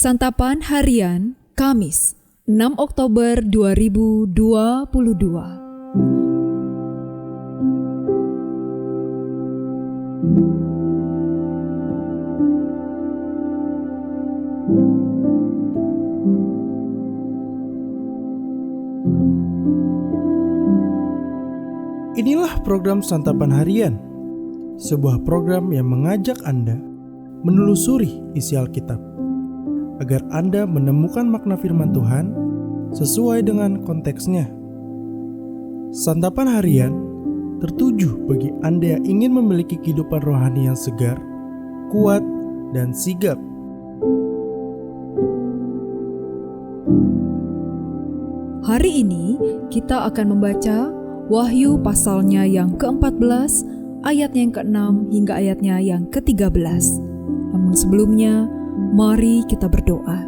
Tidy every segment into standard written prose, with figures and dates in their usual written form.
Santapan Harian Kamis 6 Oktober 2022. Inilah program Santapan Harian, sebuah program yang mengajak Anda menelusuri isi Alkitab, agar Anda menemukan makna firman Tuhan sesuai dengan konteksnya. Santapan Harian tertuju bagi Anda yang ingin memiliki kehidupan rohani yang segar, kuat, dan sigap. Hari ini kita akan membaca Wahyu pasalnya yang ke-14, ayatnya yang ke-6 hingga ayatnya yang ke-13. Namun sebelumnya, mari kita berdoa.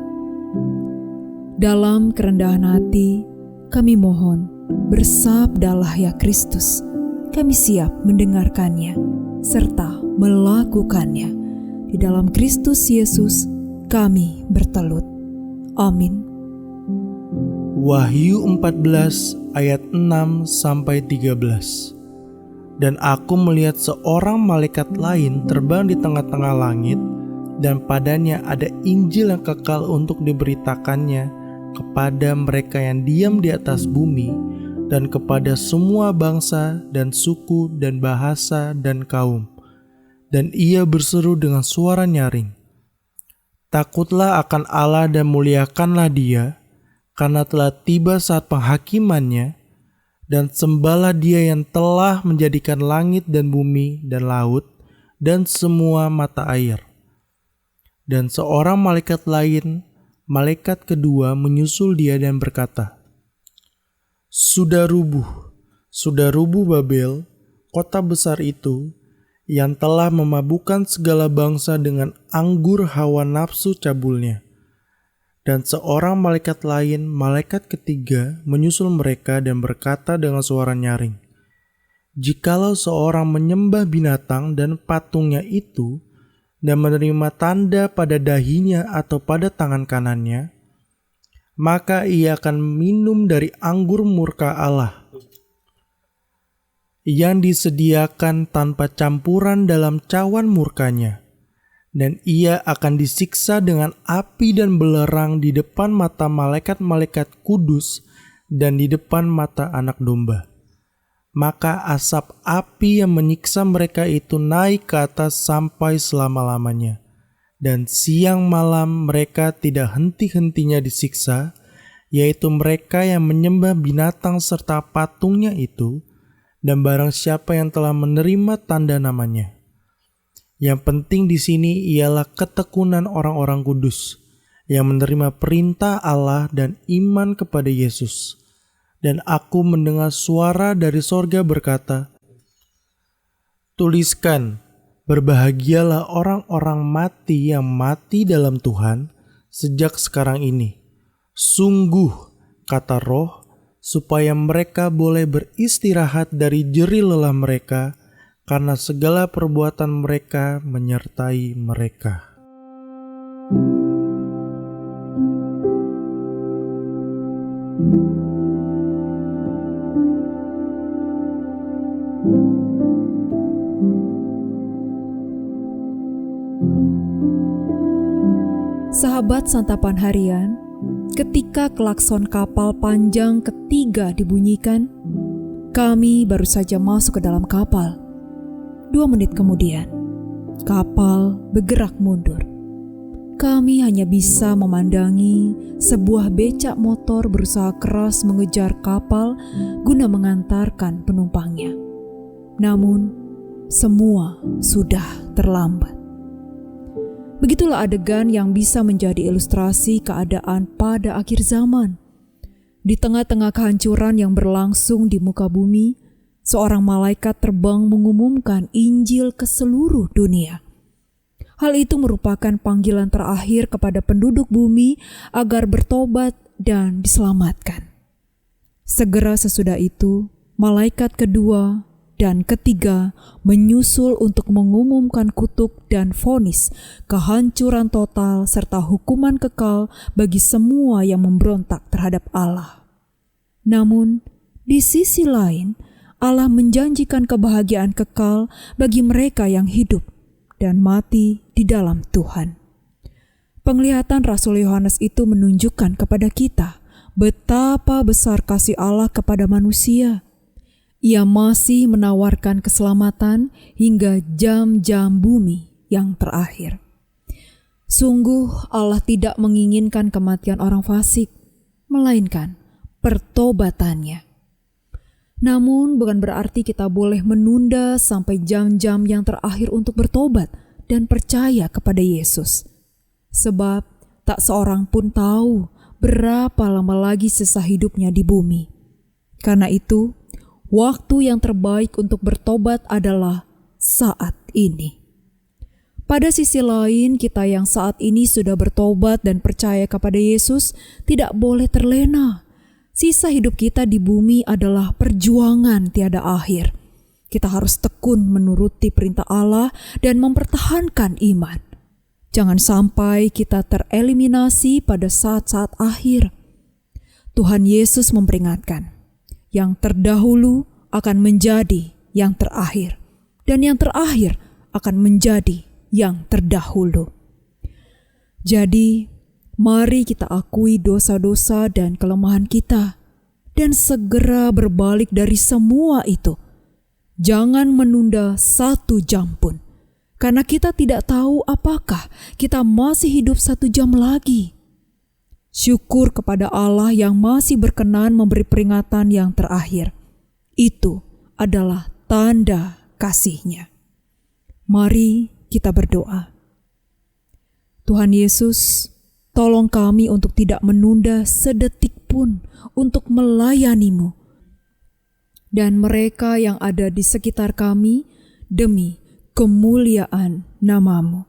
Dalam kerendahan hati, kami mohon, bersabdalah ya Kristus. Kami siap mendengarkannya, serta melakukannya. Di dalam Kristus Yesus, kami bertelut. Amin. Wahyu 14 ayat 6-13. Dan aku melihat seorang malaikat lain terbang di tengah-tengah langit, dan padanya ada Injil yang kekal untuk diberitakannya kepada mereka yang diam di atas bumi, dan kepada semua bangsa dan suku dan bahasa dan kaum. Dan ia berseru dengan suara nyaring, "Takutlah akan Allah dan muliakanlah Dia, karena telah tiba saat penghakimannya, dan sembahlah Dia yang telah menjadikan langit dan bumi dan laut dan semua mata air." Dan seorang malaikat lain, malaikat kedua, menyusul dia dan berkata, Sudah rubuh Babel, kota besar itu, yang telah memabukkan segala bangsa dengan anggur hawa nafsu cabulnya." Dan seorang malaikat lain, malaikat ketiga, menyusul mereka dan berkata dengan suara nyaring, "Jikalau seorang menyembah binatang dan patungnya itu, dan menerima tanda pada dahinya atau pada tangan kanannya, maka ia akan minum dari anggur murka Allah, yang disediakan tanpa campuran dalam cawan murkanya. Dan ia akan disiksa dengan api dan belerang di depan mata malaikat-malaikat kudus dan di depan mata Anak Domba. Maka asap api yang menyiksa mereka itu naik ke atas sampai selama-lamanya. Dan siang malam mereka tidak henti-hentinya disiksa, yaitu mereka yang menyembah binatang serta patungnya itu, dan barang siapa yang telah menerima tanda namanya. Yang penting di sini ialah ketekunan orang-orang kudus yang menerima perintah Allah dan iman kepada Yesus. Dan aku mendengar suara dari sorga berkata, "Tuliskan, berbahagialah orang-orang mati yang mati dalam Tuhan sejak sekarang ini. Sungguh, kata Roh, supaya mereka boleh beristirahat dari jerih lelah mereka, karena segala perbuatan mereka menyertai mereka." Sahabat Santapan Harian, ketika klakson kapal panjang ketiga dibunyikan, kami baru saja masuk ke dalam kapal. 2 menit kemudian, kapal bergerak mundur. Kami hanya bisa memandangi sebuah becak motor berusaha keras mengejar kapal guna mengantarkan penumpangnya. Namun, semua sudah terlambat. Begitulah adegan yang bisa menjadi ilustrasi keadaan pada akhir zaman. Di tengah-tengah kehancuran yang berlangsung di muka bumi, seorang malaikat terbang mengumumkan Injil ke seluruh dunia. Hal itu merupakan panggilan terakhir kepada penduduk bumi agar bertobat dan diselamatkan. Segera sesudah itu, malaikat kedua Dan ketiga, menyusul untuk mengumumkan kutuk dan vonis, kehancuran total serta hukuman kekal bagi semua yang memberontak terhadap Allah. Namun, di sisi lain, Allah menjanjikan kebahagiaan kekal bagi mereka yang hidup dan mati di dalam Tuhan. Penglihatan Rasul Yohanes itu menunjukkan kepada kita betapa besar kasih Allah kepada manusia. Ia masih menawarkan keselamatan hingga jam-jam bumi yang terakhir. Sungguh Allah tidak menginginkan kematian orang fasik, melainkan pertobatannya. Namun bukan berarti kita boleh menunda sampai jam-jam yang terakhir untuk bertobat dan percaya kepada Yesus. Sebab tak seorang pun tahu berapa lama lagi sisa hidupnya di bumi. Karena itu, waktu yang terbaik untuk bertobat adalah saat ini. Pada sisi lain, kita yang saat ini sudah bertobat dan percaya kepada Yesus tidak boleh terlena. Sisa hidup kita di bumi adalah perjuangan tiada akhir. Kita harus tekun menuruti perintah Allah dan mempertahankan iman. Jangan sampai kita tereliminasi pada saat-saat akhir. Tuhan Yesus memperingatkan, yang terdahulu akan menjadi yang terakhir, dan yang terakhir akan menjadi yang terdahulu. Jadi, mari kita akui dosa-dosa dan kelemahan kita, dan segera berbalik dari semua itu. Jangan menunda 1 jam pun, karena kita tidak tahu apakah kita masih hidup 1 jam lagi. Syukur kepada Allah yang masih berkenan memberi peringatan yang terakhir. Itu adalah tanda kasih-Nya. Mari kita berdoa. Tuhan Yesus, tolong kami untuk tidak menunda sedetik pun untuk melayani-Mu dan mereka yang ada di sekitar kami demi kemuliaan nama-Mu.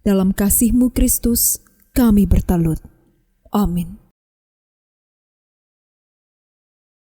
Dalam kasih-Mu Kristus kami bertelut. Amin.